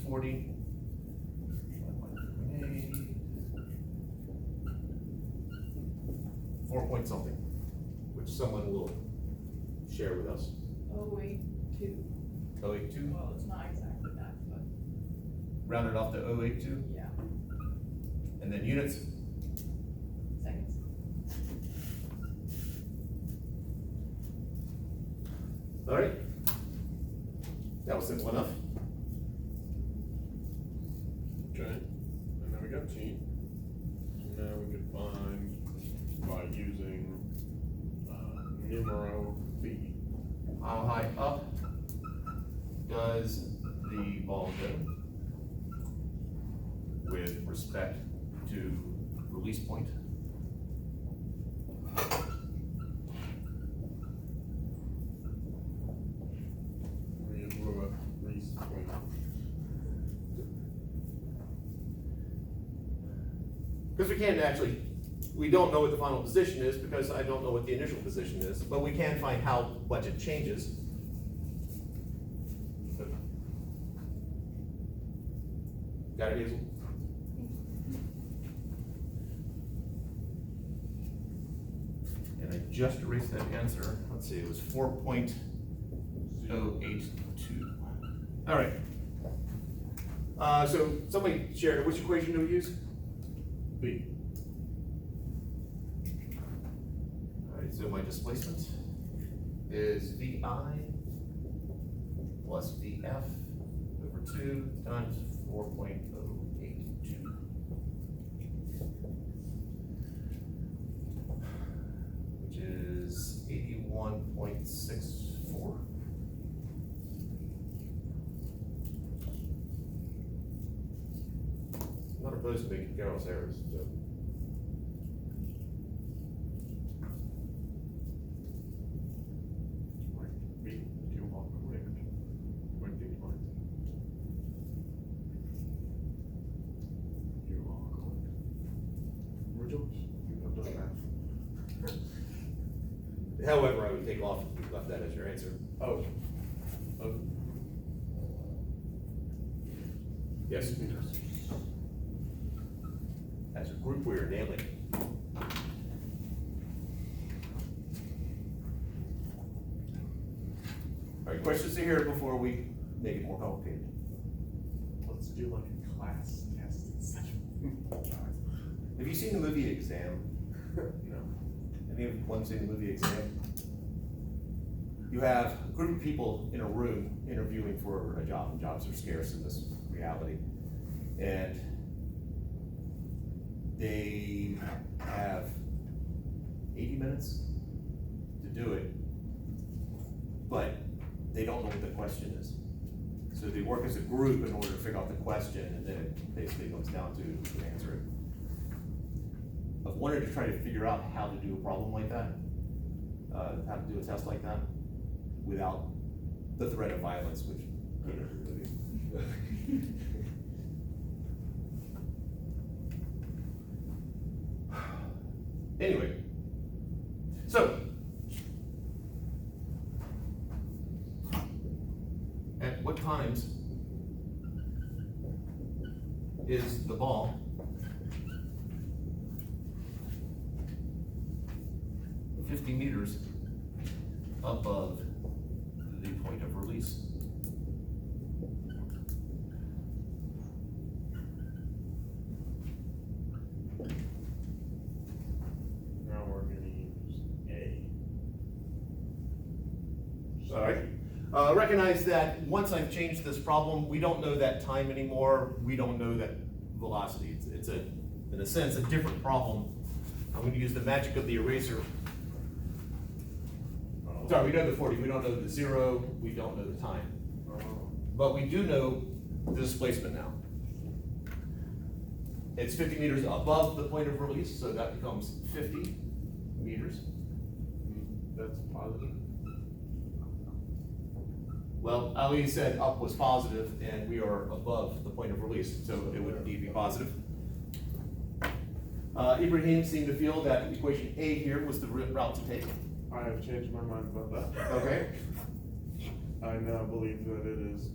40. 4 point something, which someone will share with us. 082. 082, Well, it's not exactly that, but round it off to 082, yeah. and then units. Seconds. All right, that was simple enough. Okay, and then we got T. So now we could find by using numero B. How high up does the ball go with respect to release point? Release point. Because we can't actually, we don't know what the final position is because I don't know what the initial position is, but we can find how much it changes. Got it, Hazel? And I just erased that answer. Let's see, it was 4.082. All right. So somebody shared, which equation do we use? B. All right, so my displacement is VI plus VF over 2 times 4.082. Which is 81.64. I'm not opposed to making Carol's errors, so. However, I would take off if you left that as your answer. Oh. Yes. As a group, we are nailing it. All right, questions to hear before we make it more complicated? Let's do like a class test instead. Have you seen the movie Exam? No. Anyone seen the movie Exam? You have a group of people in a room interviewing for a job, and jobs are scarce in this reality. And they have 80 minutes to do it, but they don't know what the question is. So they work as a group in order to figure out the question, and then it basically comes down to who can answer it. I've wanted to try to figure out how to do a problem like that, how to do a test like that, without the threat of violence, which came into the movie. Anyway, so at what times is the ball 50 meters above the point of release? Now we're gonna use A. All right. Recognize that once I've changed this problem, we don't know that time anymore. We don't know that velocity. It's a, in a sense, a different problem. I'm going to use the magic of the eraser. Sorry, we know the 40. We don't know the 0. We don't know the time. But we do know the displacement now. It's 50 meters above the point of release, so that becomes 50 meters. That's positive. Well, Ali said up was positive, and we are above the point of release, so it would indeed be positive. Ibrahim seemed to feel that equation A here was the route to take. I have changed my mind about that. Okay. I now believe that it is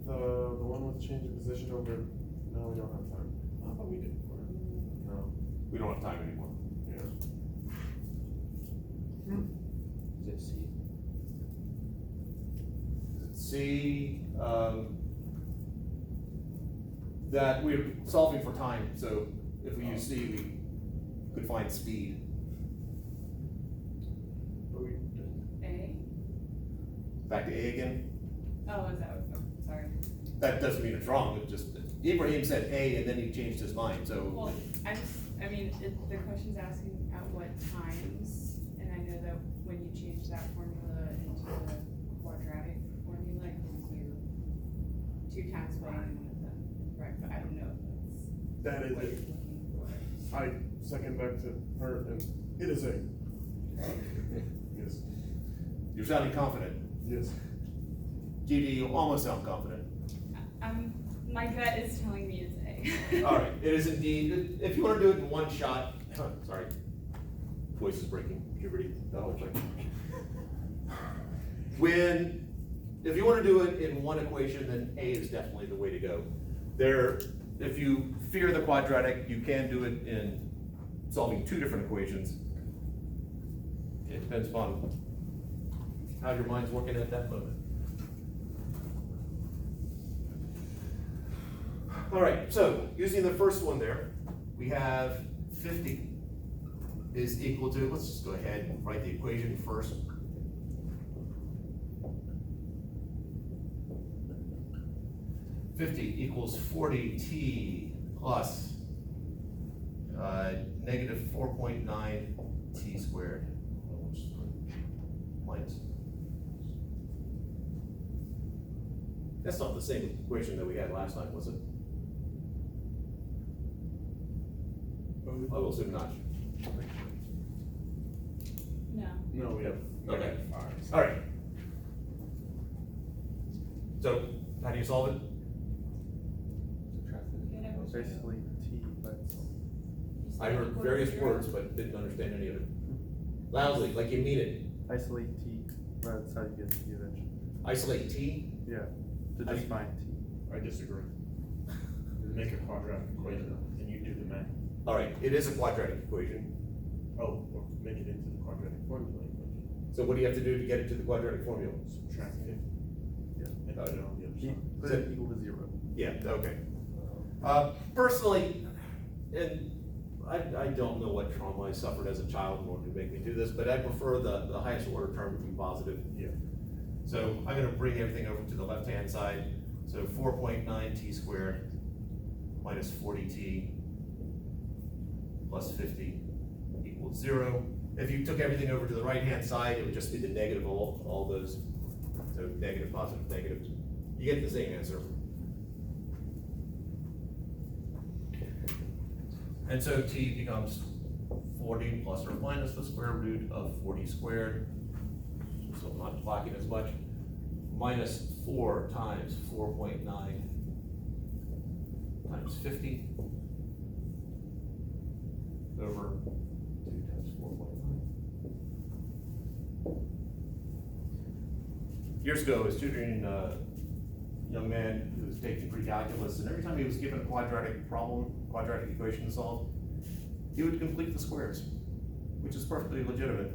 the one with change of position over, no, we don't have time. I thought we did. No. We don't have time anymore. Yeah. Is it C? C, that we're solving for time, so if we use C, we could find speed. But we did. A? Back to A again. Oh, is that what, oh, sorry. That doesn't mean it's wrong, it's just, Ibrahim said A and then he changed his mind, so. Well, I mean, the question's asking at what times, and I know that when you change that formula into the quadratic formula, it gives you 2 times y and 1 of them, right, but I don't know if That that's is what you're it. looking for. I second back to her, and it is a. Yes, You're sounding confident. yes. GD, you almost sound confident. My gut is telling me it's A. All right, it is indeed, if you wanna do it in one shot, sorry, voice is breaking, puberty, that whole thing. If you wanna do it in one equation, then A is definitely the way to go. If you fear the quadratic, you can do it in solving 2 different equations. It depends upon how your mind's working at that moment. All right, so using the first one there, we have 50 is equal to, let's just go ahead and write the equation first. =40 t plus negative 4.9 t squared. Minus. That's not the same equation that we had last time, was it? I will assume not. No. No, we have. Okay. Alright. All right. So, how do you solve it? Basically T, but I heard various words, but didn't understand any of it. Loudly, like you mean it. isolate T, that's how you get T eventually. Isolate T. Yeah, to How do just you- find T. I disagree. Make a quadratic equation and you do the math. All right, it is a quadratic equation. Oh, or make it into the quadratic formula equation. So what do you have to do to get it to the quadratic formula? Subtract 50. Yeah. And put it on the other side. Put it equal to 0. Yeah, okay. Personally, and I don't know what trauma I suffered as a child in order to make me do this, but I prefer the highest order term to be positive. Yeah. So I'm gonna bring everything over to the left-hand side. So 4.9 t squared minus 40t plus 50 equals 0. If you took everything over to the right-hand side, it would just be the negative of all those. So negative, positive, negative. You get the same answer. And so t becomes 40 plus or minus the square root of 40 squared. So I'm not blocking as much. Minus 4 times 4.9 times 50 over 2 times 4.9. Years ago, I was tutoring a young man who was taking pre-calculus, and every time he was given a quadratic problem, quadratic equation to solve, he would complete the squares, which is perfectly legitimate.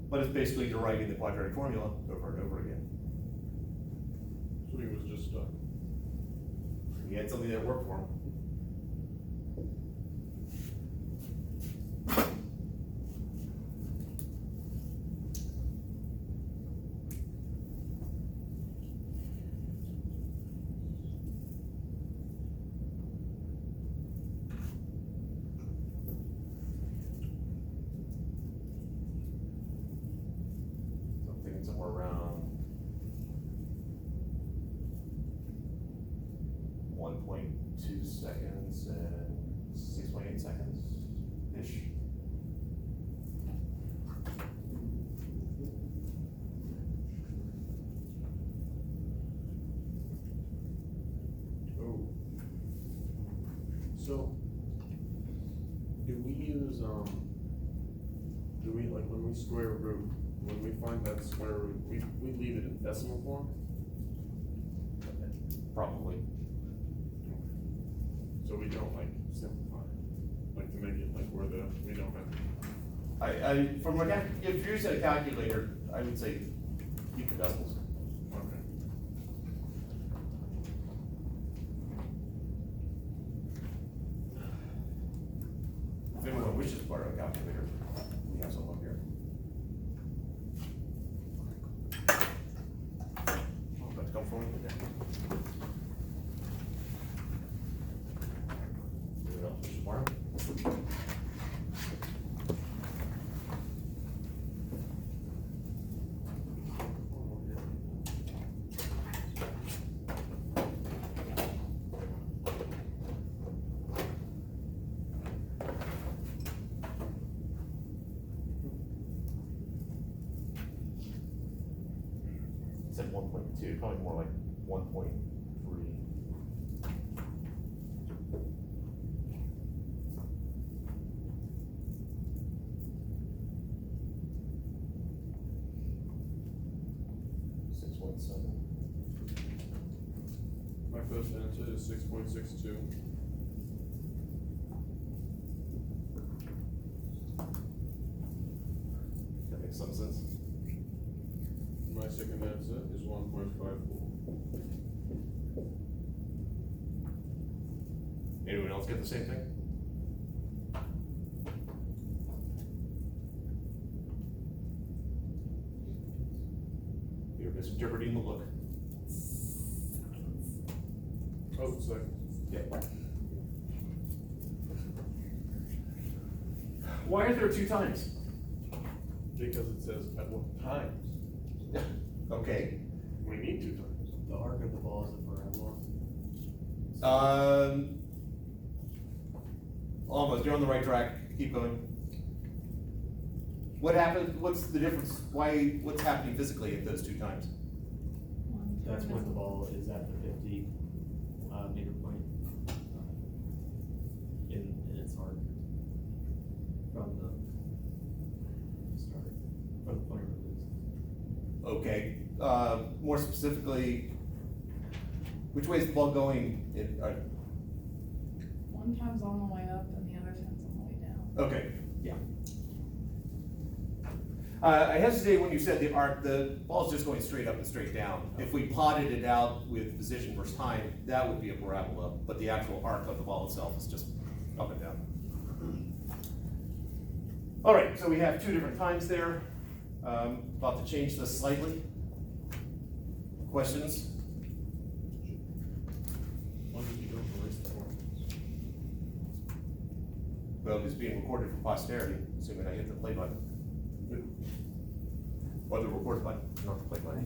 But it's basically deriving the quadratic formula over and over again. So he was just stuck. He had something that worked for him. Something somewhere around 1.2 seconds and 6.8 seconds-ish. Oh. So, do we use, do we, like, when we square root, when we find that square root, we leave it in decimal form? probably. So we don't like simplify, like to make it like where we don't have. From a, if you're using a calculator, I would say keep the decimals. Okay. If anyone wishes to borrow a calculator, we have some up here. Oh, that's come from okay. Anyone else wish to borrow? It said 1.2, probably more like 1.3. My first answer is 6.62. That makes some sense. My second answer is 1.54. Anyone else get the same thing? You're misinterpreting the look. Oh, second. Yeah. Why are there 2 times? Because it says at what times. Okay. We need 2 times. The arc of the ball is a parabola. Almost, you're on the right track, keep going. What happened, what's the difference, what's happening physically at those 2 times? That's when the ball is at the 50 meter point in its arc from the start, from the point of release. Okay, more specifically, which way is the ball going? One time's on the way up and the other time's on the way down. Okay, yeah. I hesitate when you said the arc, the ball's just going straight up and straight down. If we plotted it out with position versus time, that would be a parabola, but the actual arc of the ball itself is just up and down. All right, so we have 2 different times there. About to change this slightly. Questions? Why did you go for race performance? Well, it's being recorded for posterity, assuming I hit the play button. Or the record button, not the play button.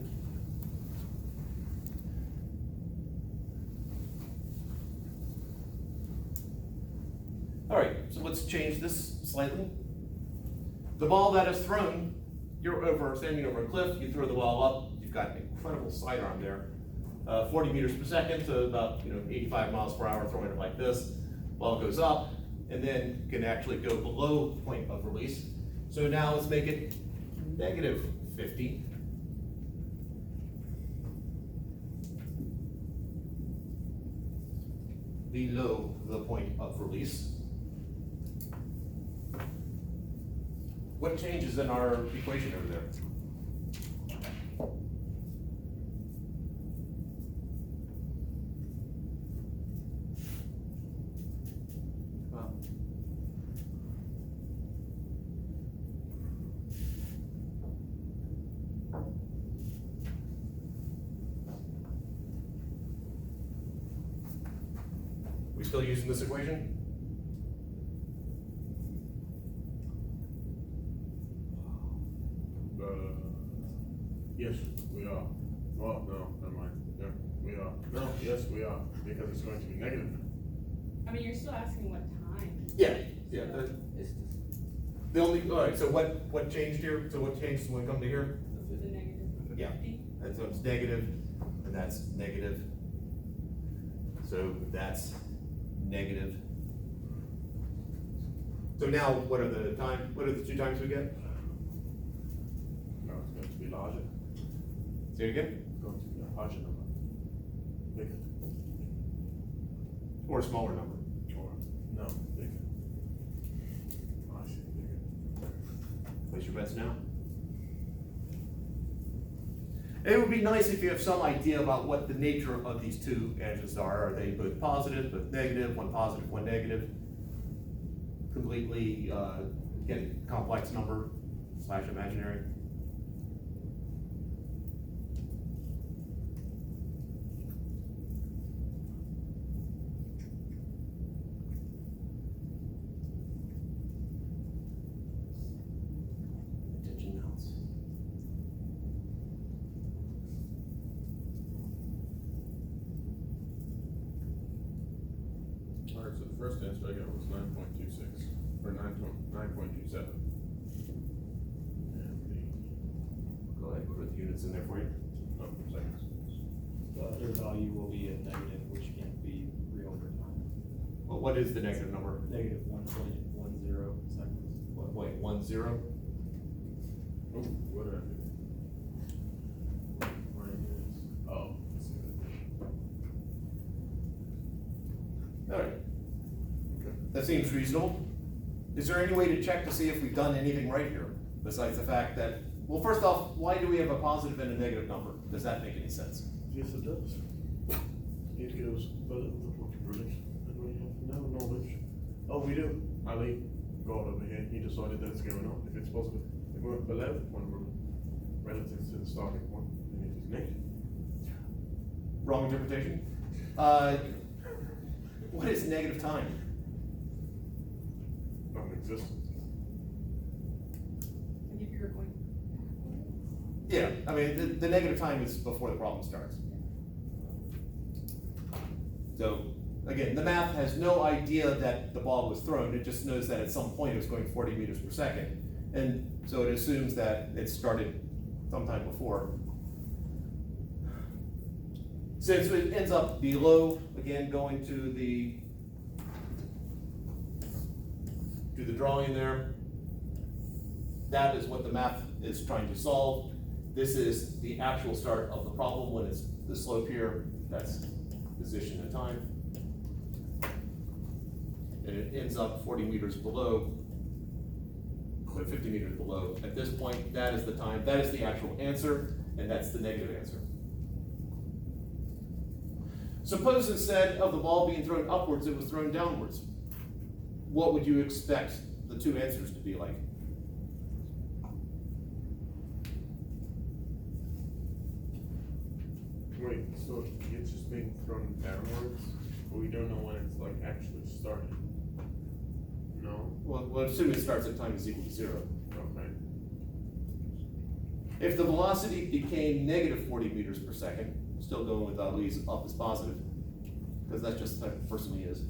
All right, so let's change this slightly. The ball that is thrown, you're standing over a cliff, you throw the ball up, you've got an incredible sidearm there. 40 meters per second, so about 85 miles per hour throwing it like this. Ball goes up, and then can actually go below point of release. So now let's make it negative 50. Below the point of release. What changes in our equation over there? We still using this equation? Yes, we are. Well, no, never mind. Yeah, we are. No, yes, we are, because it's going to be negative. I mean, you're still asking what time. Yeah. The only, all right, so what changed here? So what changed when we come to here? The negative Yeah. 50. And so it's negative, and that's negative. So that's negative. So now, what are the 2 times we get? No, it's going to be larger. Say it again? It's going to be a larger number. Bigger. Or a smaller number. Or, no, bigger. I see, bigger. Place your bets now. It would be nice if you have some idea about what the nature of these two answers are. Are they both positive, both negative, one positive, one negative? Completely, get complex number / imaginary. Attention mouse. Alright, so the first answer I got was 9.26, or 9.27. And Go ahead and put the units in there for you. seconds. Their value will be a negative, which can't be real over time. Well, what is the negative number? Negative 1.10 seconds. Wait, 1, 0? Oh, what did I do? Minus, oh, I see that. All right. Okay. That seems reasonable. Is there any way to check to see if we've done anything right here? Besides the fact that, well, first off, why do we have a positive and a negative number? Does that make any sense? Yes, it does. It gives better possibilities, and we have no knowledge. Oh, we do. Ali, God over here, he decided that it's going up. If it's positive, if we're below one rule relative to the starting point, then it is negative. Wrong interpretation? What is negative time? Non-existent. Like if you're going backwards. Yeah, I mean, the negative time is before the problem starts. So, again, the math has no idea that the ball was thrown, it just knows that at some point it was going 40 meters per second. And so it assumes that it started sometime before. Since it ends up below, again, going to the drawing there, that is what the math is trying to solve. This is the actual start of the problem when it's the slope here, that's position and time. And it ends up 40 meters below, or 50 meters below. At this point, that is the time, that is the actual answer, and that's the negative answer. Suppose instead of the ball being thrown upwards, it was thrown downwards. What would you expect the two answers to be like? Wait, so it's just being thrown downwards, but we don't know when it's like actually started? No? Well, assume it starts at time is equal to 0. Okay. If the velocity became negative 40 meters per second, still going with Ali's up is positive, because that's just the type of person he is.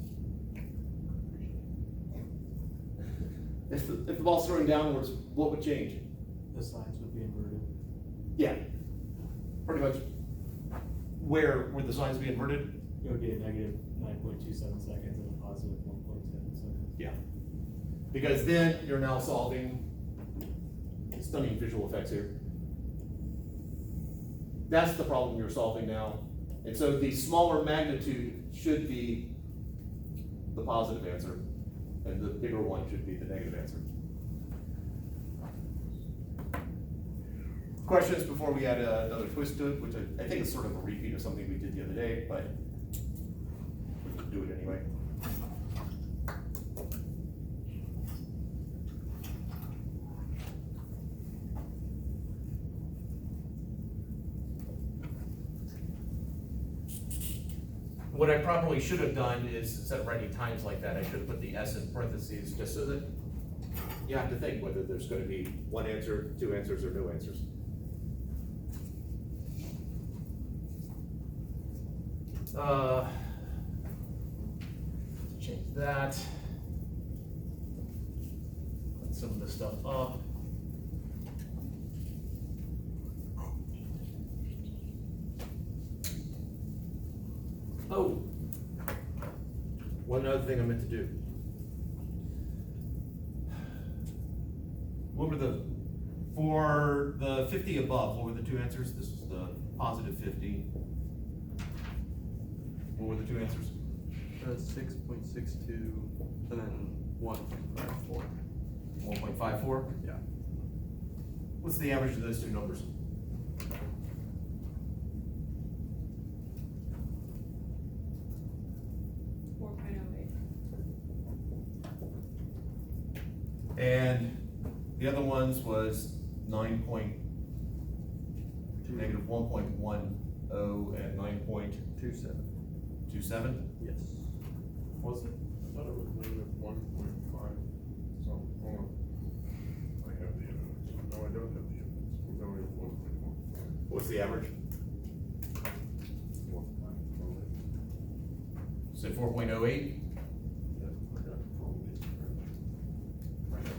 If the ball's thrown downwards, what would change? The signs would be inverted. Yeah, pretty much. Where would the signs be inverted? It would be a negative 9.27 seconds and a positive 1.7 seconds. Yeah. Because then you're now solving stunning visual effects here. That's the problem you're solving now. And so the smaller magnitude should be the positive answer, and the bigger one should be the negative answer. Questions before we add another twist to it, which I think is sort of a repeat of something we did the other day, but we can do it anyway. What I probably should have done is, instead of writing times like that, I should have put the S in parentheses, just so that you have to think whether there's gonna be one answer, two answers, or no answers. Change that. Put some of this stuff up. Oh, one other thing I meant to do. What were for the 50 above, what were the two answers? This was the positive 50. What were the two answers? 6.62, and then 1.54. 1.54? Yeah. What's the average of those two numbers? Four point oh eight. And the other ones was negative 1.10 and 9.27? Yes. Was it? I thought it was -1.5, so, hold on. I have the evidence, no, I don't have the evidence, we're going with 1.1. What's the average? Say 4.08? Yeah, I got it from these. I got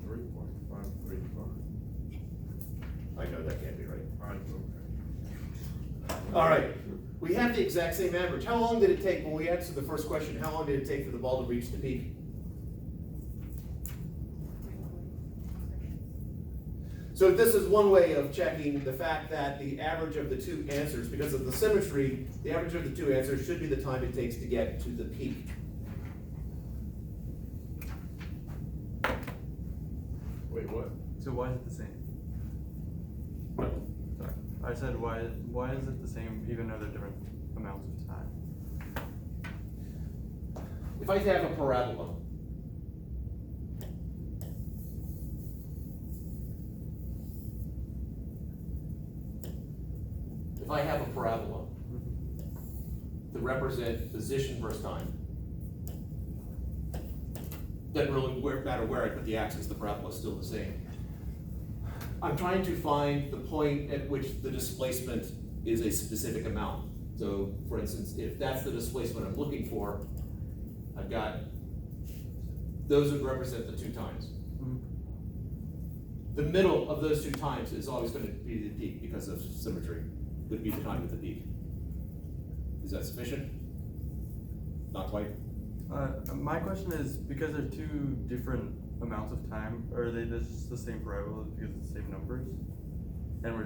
3.535. I know that can't be right. Okay. All right, we have the exact same average. How long did it take, when we answered the first question, how long did it take for the ball to reach the peak? So this is one way of checking the fact that the average of the two answers, because of the symmetry, the average of the two answers should be the time it takes to get to the peak. Wait, what? So why is it the same? Sorry. I said why is it the same even though they're different amounts of time? If I have a parabola, to represent position versus time, doesn't really matter where I put the axis, the parabola is still the same. I'm trying to find the point at which the displacement is a specific amount. So, for instance, if that's the displacement I'm looking for, I've got, those would represent the two times. The middle of those two times is always going to be the peak because of symmetry, would be the time at the peak. Is that sufficient? Not quite? My question is, because they're two different amounts of time, are they just the same parabola because it's the same numbers? And we're